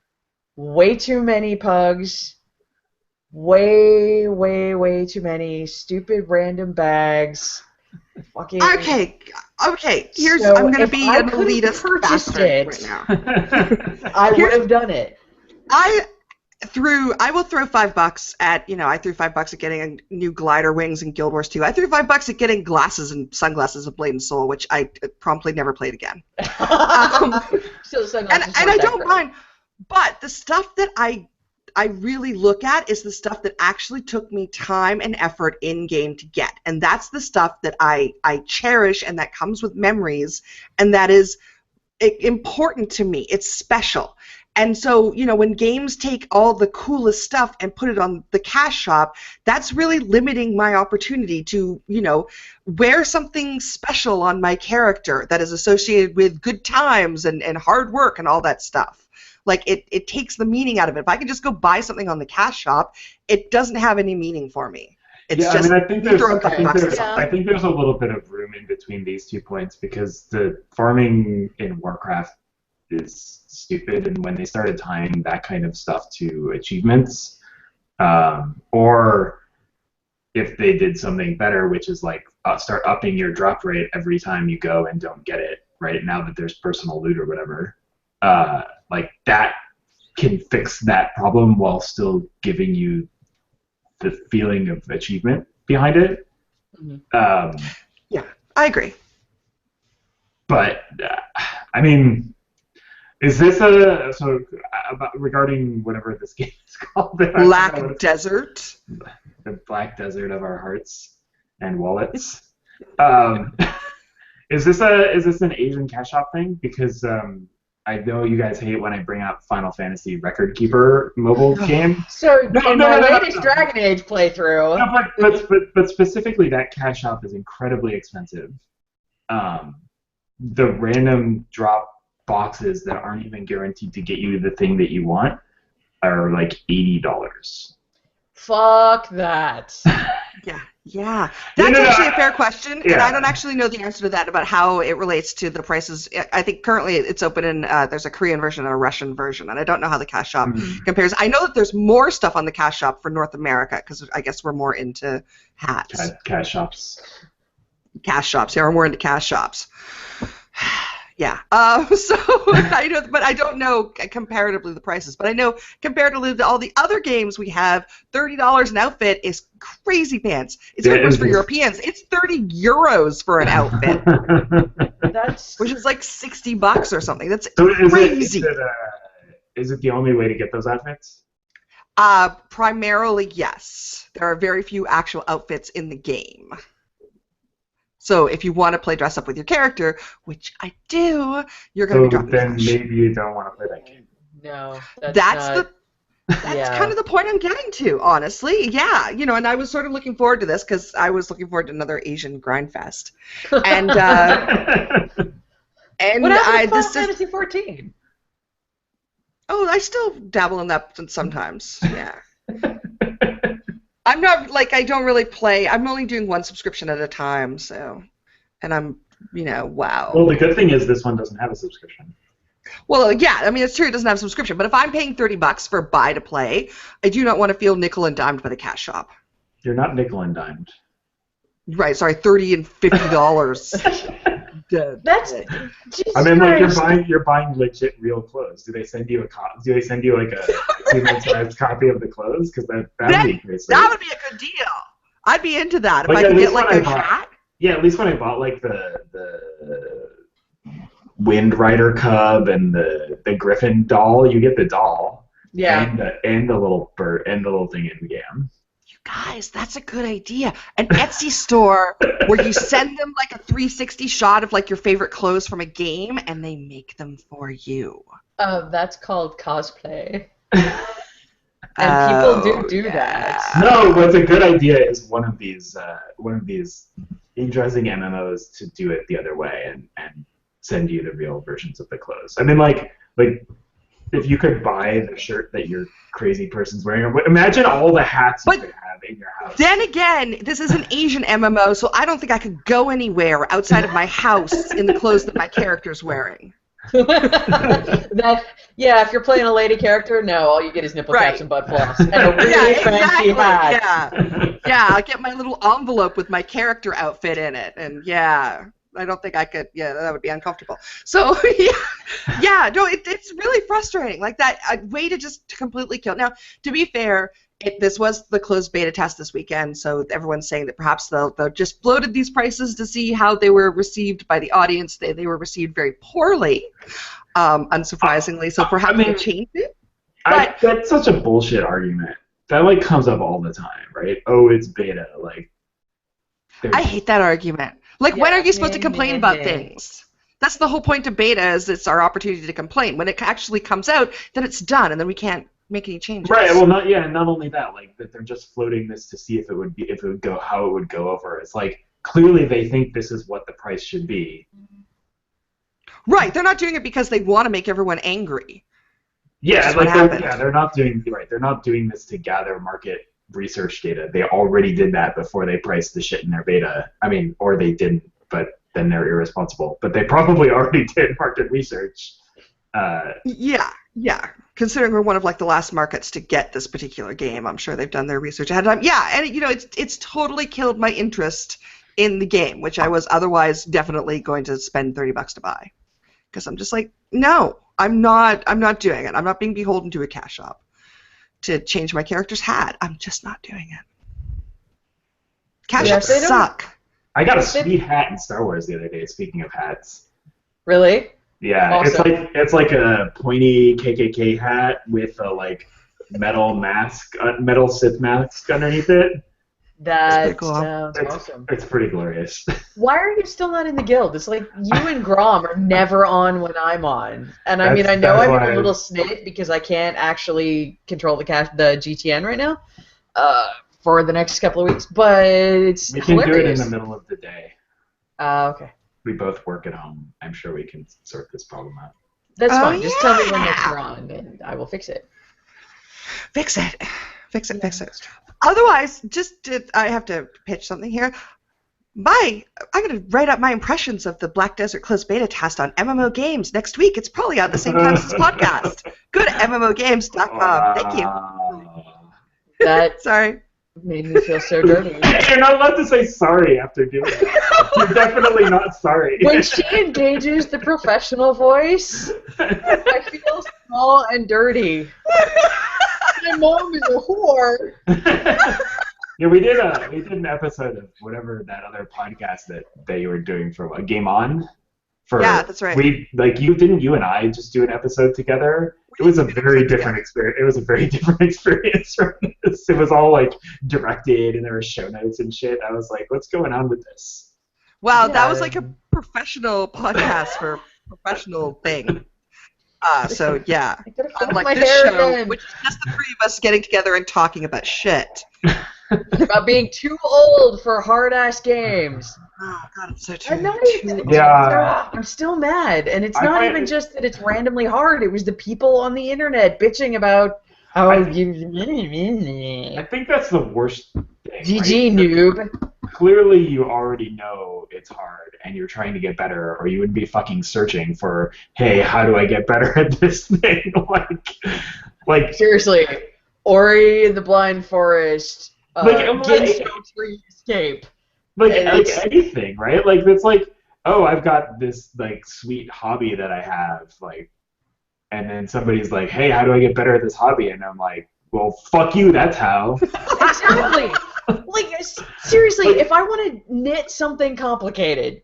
Way too many pugs. Way too many stupid random bags. Fucking. Okay. Here's so I'm gonna be an elitist bastard right now. I would have done it. I will throw $5 at, I threw $5 at getting a new glider wings in Guild Wars 2. I threw $5 at getting glasses and sunglasses of Blade and Soul, which I promptly never played again. And I don't mind, but the stuff that I really look at is the stuff that actually took me time and effort in game to get, and that's the stuff that I cherish and that comes with memories, and that is important to me. It's special. And so, when games take all the coolest stuff and put it on the cash shop, that's really limiting my opportunity to, wear something special on my character that is associated with good times and hard work and all that stuff. Like, it takes the meaning out of it. If I can just go buy something on the cash shop, it doesn't have any meaning for me. It's just, I think there's a little bit of room in between these 2 points, because the farming in Warcraft is stupid, and when they started tying that kind of stuff to achievements, or if they did something better, which is like start upping your drop rate every time you go and don't get it, right, now that there's personal loot or whatever, like that can fix that problem while still giving you the feeling of achievement behind it. Yeah, I agree. But I mean, is this regarding whatever this game is called? Black Desert. The Black Desert of our hearts and wallets. Is this an Asian cash shop thing? Because I know you guys hate when I bring up Final Fantasy Record Keeper mobile game. So in my latest Dragon Age playthrough. No, but specifically that cash shop is incredibly expensive. The random drop boxes that aren't even guaranteed to get you the thing that you want are like $80. Fuck that. Yeah. That's actually a fair question, and I don't actually know the answer to that about how it relates to the prices. I think currently it's open in, there's a Korean version and a Russian version, and I don't know how the cash shop compares. I know that there's more stuff on the cash shop for North America, because I guess we're more into hats. Cash shops. Cash shops, yeah, we're more into cash shops. Yeah. So I know, but I don't know comparatively the prices. But I know comparatively to all the other games we have, $30 an outfit is crazy pants. It's even worse for Europeans. It's €30 for an outfit, which is like $60 or something. That's crazy. Is it the only way to get those outfits? Primarily, yes. There are very few actual outfits in the game. So if you want to play dress up with your character, which I do, you're going to be dropping then cash. Maybe you don't want to play that game. No, that's kind of the point I'm getting to, honestly. Yeah, and I was sort of looking forward to this because I was looking forward to another Asian grind fest. And what happened to Final Fantasy 14? Oh, I still dabble in that sometimes. Yeah. I'm not, I don't really play. I'm only doing one subscription at a time, so. And I'm, wow. Well, the good thing is this one doesn't have a subscription. Well, yeah, I mean, it's true it doesn't have a subscription, but if I'm paying $30 for buy to play, I do not want to feel nickel and dimed by the cash shop. You're not nickel and dimed. Right, sorry, $30 and $50. That's Jesus I mean, like Christ. you're buying legit real clothes. Do they send you Do they send you like a human-sized copy of the clothes? Because that would That be pretty that sweet. would be a good deal. I'd be into that if Like I at could get least when like I a bought, hat. yeah, at least when I bought like the Wind Rider Cub and the Griffin doll, you get the doll Yeah. and the little bird and the little thing in the game. You guys, that's a good idea. An Etsy store where you send them like a 360 shot of like your favorite clothes from a game, and they make them for you. That's called cosplay. And people do that. No, what's a good idea is one of these interesting MMOs to do it the other way and send you the real versions of the clothes. I mean, like if you could buy the shirt that your crazy person's wearing, imagine all the hats you could have in your house. Then again, this is an Asian MMO, so I don't think I could go anywhere outside of my house in the clothes that my character's wearing. If you're playing a lady character, no, all you get is nipple taps and butt floss and a really fancy hat. Yeah, I'll get my little envelope with my character outfit in it, and I don't think I could. Yeah, that would be uncomfortable. So no, it's really frustrating. Like that way to just completely kill. Now, to be fair, this was the closed beta test this weekend, so everyone's saying that perhaps they'll just floated these prices to see how they were received by the audience. They were received very poorly, unsurprisingly. So perhaps they changed it. But that's such a bullshit argument. That like comes up all the time, right? Oh, it's beta. Like, I hate that argument. Like, when are you supposed to complain about things? That's the whole point of beta, is it's our opportunity to complain. When it actually comes out, then it's done, and then we can't make any changes. Right. Well, not only that, like that they're just floating this to see if it would go how it would go over. It's like clearly they think this is what the price should be. Right. They're not doing it because they want to make everyone angry. Yeah, they're not doing this to gather market research data. They already did that before they priced the shit in their beta. I mean, or they didn't, but then they're irresponsible. But they probably already did market research. Yeah. Considering we're one of like the last markets to get this particular game, I'm sure they've done their research ahead of time. Yeah, and it's totally killed my interest in the game, which I was otherwise definitely going to spend $30 to buy. Because I'm just like, no, I'm not doing it. I'm not being beholden to a cash shop to change my character's hat. I'm just not doing it. Cash shops suck. I got a sweet hat in Star Wars the other day, speaking of hats. Really? Yeah, awesome. It's like a pointy KKK hat with a like metal Sith mask underneath it. That sounds awesome. It's pretty glorious. Why are you still not in the guild? It's like you and Grom are never on when I'm on. And I mean, I know I'm a little snit because I can't actually control the GTN right now for the next couple of weeks, but it's We can hilarious. do it in the middle of the day. Okay. We both work at home. I'm sure we can sort this problem out. That's fine. Just tell me when next you're on, and I will fix it. Fix it. Otherwise, I have to pitch something here. I'm going to write up my impressions of the Black Desert Closed Beta test on MMO Games next week. It's probably out at the same time as this podcast. Go to MMOgames.com. Thank you. Sorry. Made me feel so dirty. You're not allowed to say sorry after doing that. You're definitely not sorry. When she engages the professional voice, I feel small and dirty. My mom is a whore. Yeah, we did an episode of whatever that other podcast that you were doing for a Game On. Yeah, that's right. You and I just do an episode together. It was a very different experience. It was a very different experience from this. It was all like directed, and there were show notes and shit. I was like, "What's going on with this?" Wow, that was like a professional podcast for a professional thing. So yeah, unlike this show, which is just the three of us getting together and talking about shit. About being too old for hard-ass games. Oh god, it's so true. I'm still mad, and it's not even just that it's randomly hard. It was the people on the internet bitching about how I think that's the worst thing. GG, noob. Clearly, you already know it's hard, and you're trying to get better, or you wouldn't be fucking searching for, hey, how do I get better at this thing? like seriously, Ori the Blind Forest. Ginso Tree Escape. like anything, right? Like it's like, oh, I've got this like sweet hobby that I have, like, and then somebody's like, hey, how do I get better at this hobby? And I'm like, well, fuck you, that's how. Exactly. Like, seriously, Like, if I want to knit something complicated,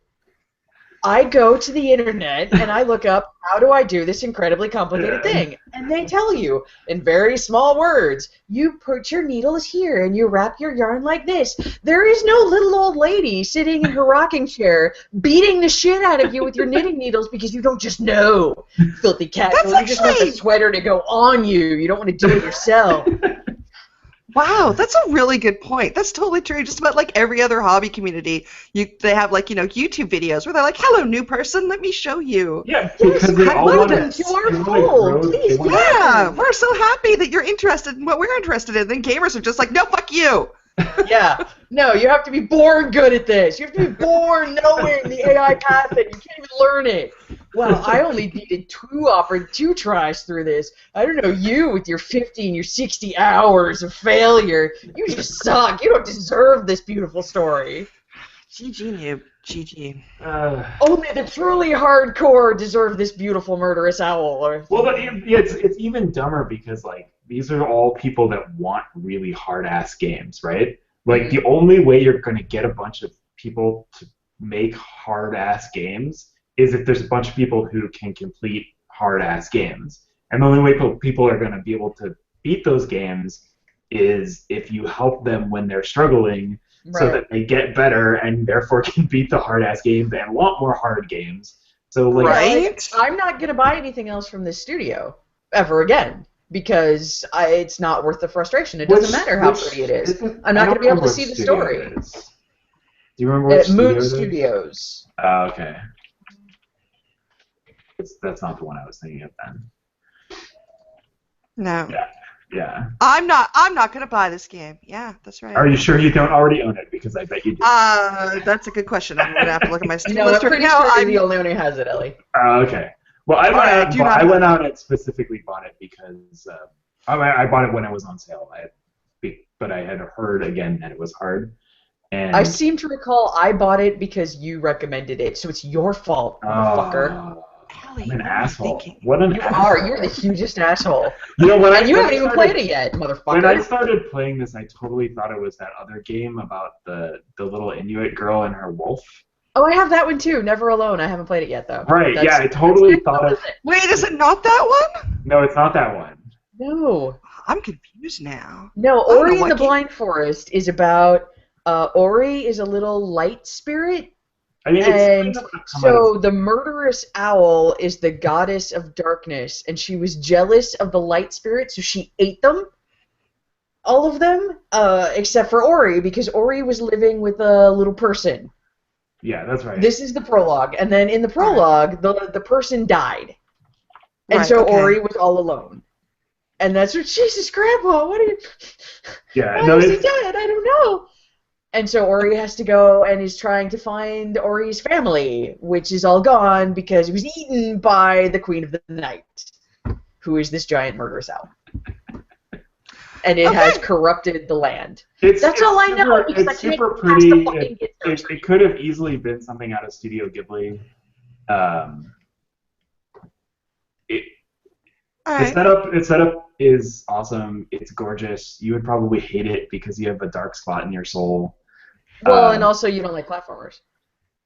I go to the internet and I look up, how do I do this incredibly complicated yeah. thing? And they tell you in very small words, you put your needles here and you wrap your yarn like this. There is no little old lady sitting in her rocking chair beating the shit out of you with your knitting needles because you don't just know, filthy cat. You just want the sweater to go on you. You don't want to do it yourself. Wow, that's a really good point. That's totally true. Just about like every other hobby community, they have like YouTube videos where they're like, "Hello, new person, let me show you." Yeah, because they all want to. Yeah, we're so happy that you're interested in what we're interested in. Then gamers are just like, "No, fuck you." Yeah, no, you have to be born good at this. You have to be born knowing the AI path, and you can't even learn it. Well, I only needed two tries through this. I don't know, you with your 50 and your 60 hours of failure. You just suck. You don't deserve this beautiful story. GG, noob. GG. Only the truly hardcore deserve this beautiful murderous owl. Well, but it's even dumber because like these are all people that want really hard-ass games, right? Like the only way you're going to get a bunch of people to make hard-ass games is if there's a bunch of people who can complete hard-ass games. And the only way people are going to be able to beat those games is if you help them when they're struggling, so that they get better and therefore can beat the hard-ass games and want more hard games. So like, I'm not going to buy anything else from this studio ever again because it's not worth the frustration. It doesn't matter how pretty it is. I'm not going to be able to see the story. Do you remember what Moon Studios. Oh, okay. That's not the one I was thinking of then. No. Yeah. I'm not gonna buy this game. Yeah, that's right. Are you sure you don't already own it? Because I bet you do. That's a good question. I'm gonna have to look at my Steam list. I'm pretty sure I'm the only one who has it, Ellie. Okay. Well, I went out and specifically bought it because I bought it when it was on sale. But I had heard again that it was hard. And I seem to recall I bought it because you recommended it, so it's your fault, motherfucker. I'm an asshole. What an asshole. You are. You're the hugest asshole. You know what? You haven't even played it yet, motherfucker. When I started playing this, I totally thought it was that other game about the little Inuit girl and her wolf. Oh, I have that one too. Never Alone. I haven't played it yet though. Right. Yeah, I totally thought of. Wait, is it not that one? No, it's not that one. No. I'm confused now. No, Ori and the Blind Forest is about. Ori is a little light spirit. I mean, and so the murderous owl is the goddess of darkness, and she was jealous of the light spirit, so she ate them, all of them, except for Ori, because Ori was living with a little person. Yeah, that's right. This is the prologue, and then in the prologue, the person died, and so Ori was all alone, and that's what, Jesus, Grandpa, what are you? Yeah, why is he dead? I don't know. And so Ori has to go and is trying to find Ori's family, which is all gone because it was eaten by the Queen of the Night, who is this giant murderous owl. And it has corrupted the land. That's all I know. It's super pretty. It could have easily been something out of Studio Ghibli. Its setup is awesome. It's gorgeous. You would probably hate it because you have a dark spot in your soul. Well, and also you don't like platformers.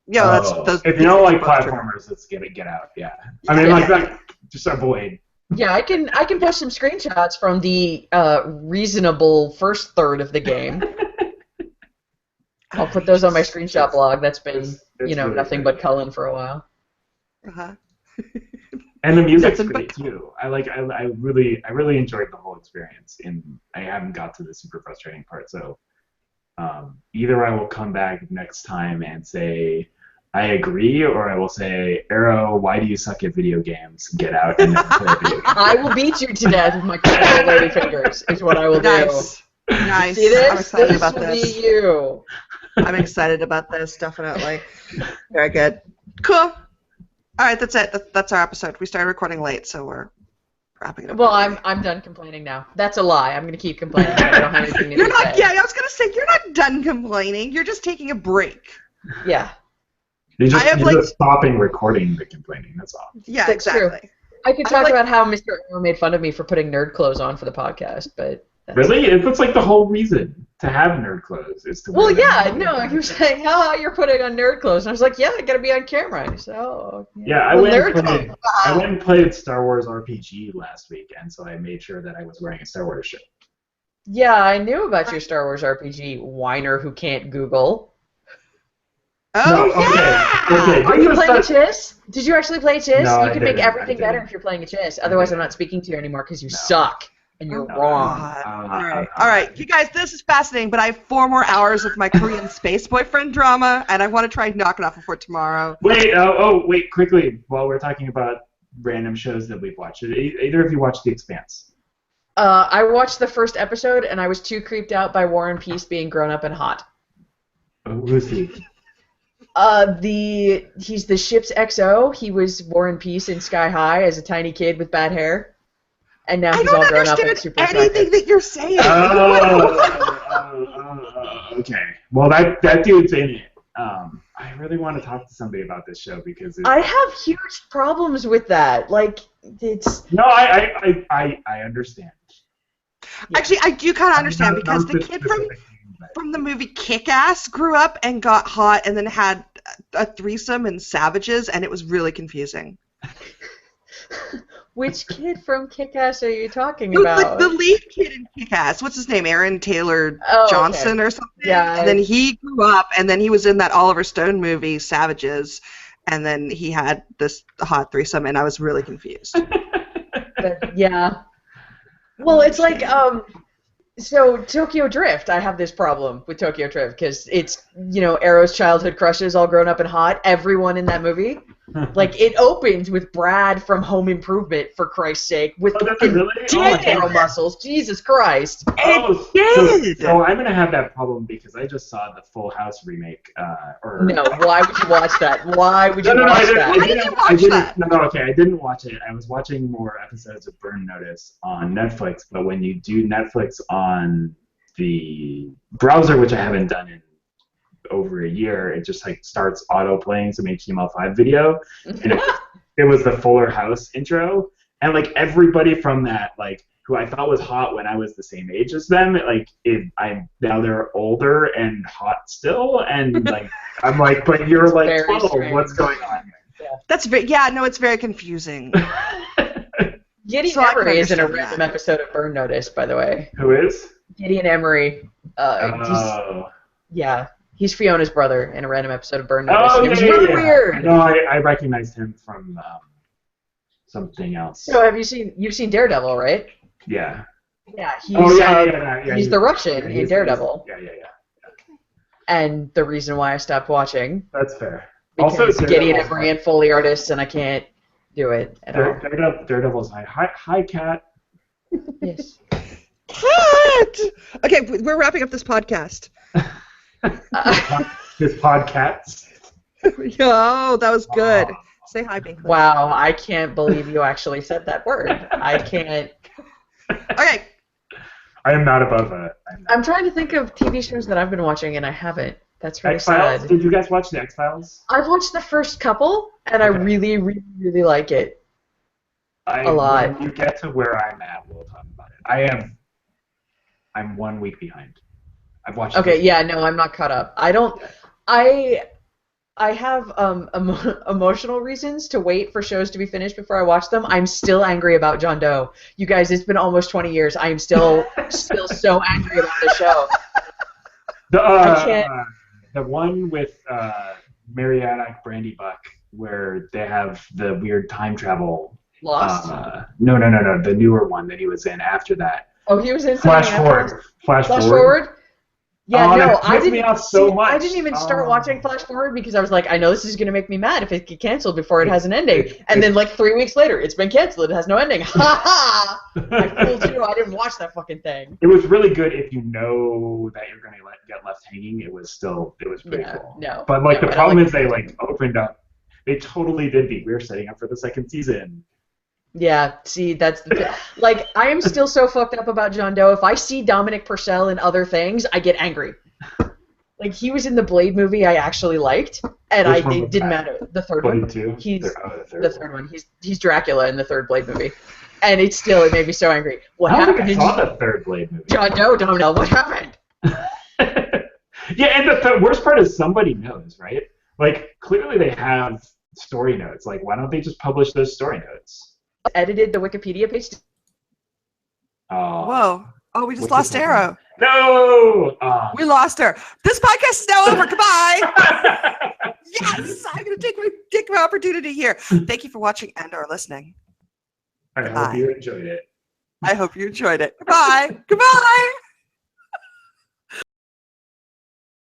Yeah, if you don't like platformers, let's get out. Yeah, I mean, that. Just avoid. Yeah, I can post some screenshots from the reasonable first third of the game. I'll put those on my screenshot blog. That's been really nothing but Cullen for a while. And the music's great too. I really enjoyed the whole experience. And I haven't got to the super frustrating part, so either I will come back next time and say I agree, or I will say, Arrow, why do you suck at video games? Get out and never play video games. I will beat you to death with my cold lady fingers. Is what I will do. Nice. See this? I'm excited about this. This will be you. I'm excited about this, definitely. Very good. Cool. All right, that's it. That's our episode. We started recording late, so we're wrapping it up. Well, I'm done complaining now. That's a lie. I'm gonna keep complaining. I don't have anything new You're to not. say. Yeah, I was gonna say you're not done complaining. You're just taking a break. Yeah, You're just stopping recording the complaining. That's all. Yeah, that's exactly. true. I could talk about how Mr. Arrow made fun of me for putting nerd clothes on for the podcast, but really, that's like the whole reason to have nerd clothes is to. Well, yeah, no, he was saying, you're putting on nerd clothes," and I was like, "Yeah, I gotta be on camera." And he said, "Oh, yeah." I went and played Star Wars RPG last week, and so I made sure that I was wearing a Star Wars shirt. Yeah, I knew about your Star Wars RPG, whiner who can't Google. Oh, no, yeah! Okay. Are you playing chess? Did you actually play chess? No, you can make everything better if you're playing a chess. Otherwise, I'm not speaking to you anymore because you suck and you're wrong. All right, you guys, this is fascinating, but I have 4 more hours of my Korean space boyfriend drama, and I want to try and knock it off before tomorrow. Wait, wait, quickly, while we're talking about random shows that we've watched, either of you watched The Expanse? I watched the first episode, and I was too creeped out by War and Peace being grown up and hot. Who's he? He's the ship's XO. He was War and Peace in Sky High as a tiny kid with bad hair, and now he's all grown up and super attractive. Anything that you're saying. Okay. Well, that dude's in it. I really want to talk to somebody about this show because I have huge problems with that. Like, it's no, I understand. Actually, I do kind of understand because the kid from the movie Kick-Ass grew up and got hot and then had a threesome in Savages, and it was really confusing. Which kid from Kick-Ass are you talking about? The lead kid in Kick-Ass. What's his name? Aaron Taylor Johnson or something? Yeah. And then he grew up, and then he was in that Oliver Stone movie, Savages, and then he had this hot threesome, and I was really confused. But, yeah. Well, it's like, so Tokyo Drift, I have this problem with Tokyo Drift because it's, Arrow's childhood crushes all grown up and hot, everyone in that movie. Like, it opens with Brad from Home Improvement, for Christ's sake, with Arrow muscles. Jesus Christ. So I'm going to have that problem because I just saw the Full House remake. No, why would you watch that? Why would you watch that? I didn't watch it. I was watching more episodes of Burn Notice on Netflix, but when you do Netflix on the browser, which I haven't done in over a year, it just starts auto playing some HTML5 video, and it was the Fuller House intro, and everybody from that who I thought was hot when I was the same age as them, now they're older and hot still, and I'm like, but you're 12, what's going on? Yeah. That's it's very confusing. Gideon Emery is in a random episode of Burn Notice, by the way. Who is? Gideon Emery. He's Fiona's brother in a random episode of Burn Notice. It was really weird. No, I recognized him from something else. So you've seen Daredevil, right? Yeah. Yeah, he's the Russian in Daredevil. Yeah. And the reason why I stopped watching. That's fair. Because also, Gideon Emery and Foley artists, and I can't do it at all. Daredevil's hi, Kat. Yes. Kat! Okay, we're wrapping up this podcast. His podcasts. Oh, that was good. Say hi, Binkley. Wow, I can't believe you actually said that word. I can't. Okay. I am not above that. I'm trying to think of TV shows that I've been watching, and I haven't. That's really X-Files? sad. Did you guys watch the X-Files? I've watched the first couple, and I really, really, really like it. A lot. When you get to where I'm at, we'll talk about it. I'm 1 week behind. I've watched. Okay, yeah, no, I'm not caught up. I have emotional reasons to wait for shows to be finished before I watch them. I'm still angry about John Doe. You guys, it's been almost 20 years. I am still so angry about the show. The one with Mariana Brandy Buck, where they have the weird time travel. Lost? No. The newer one that he was in after that. Oh, he was in Flash Forward. Flash Forward? Yeah, no, I didn't even much. start watching Flash Forward because I was like, I know this is going to make me mad if it gets canceled before it has an ending. And then 3 weeks later, it's been canceled. It has no ending. Ha ha! I fooled you. I didn't watch that fucking thing. It was really good if you know that you're going to get left hanging. It was pretty cool. No. But the problem is they opened up. They totally did we're setting up for the second season. Yeah, see, that's the thing. Like, I am still so fucked up about John Doe. If I see Dominic Purcell in other things, I get angry. Like, he was in the Blade movie I actually liked, and Which one it was didn't that? matter. The third Blade one. 2? He's The the third one. He's Dracula in the third Blade movie, and it made me so angry. What I don't think happened I in saw the third Blade movie. John Doe? Don't know what happened. Yeah, and the worst part is somebody knows, right? Like, clearly they have story notes. Like, why don't they just publish those story notes? Edited the Wikipedia page. Oh, Whoa. Oh, we just what's lost this Arrow. No! We lost her. This podcast is now over. Goodbye. Yes, I'm going to take my opportunity here. Thank you for watching and/or listening. I hope you enjoyed it. I hope you enjoyed it. Goodbye. Goodbye.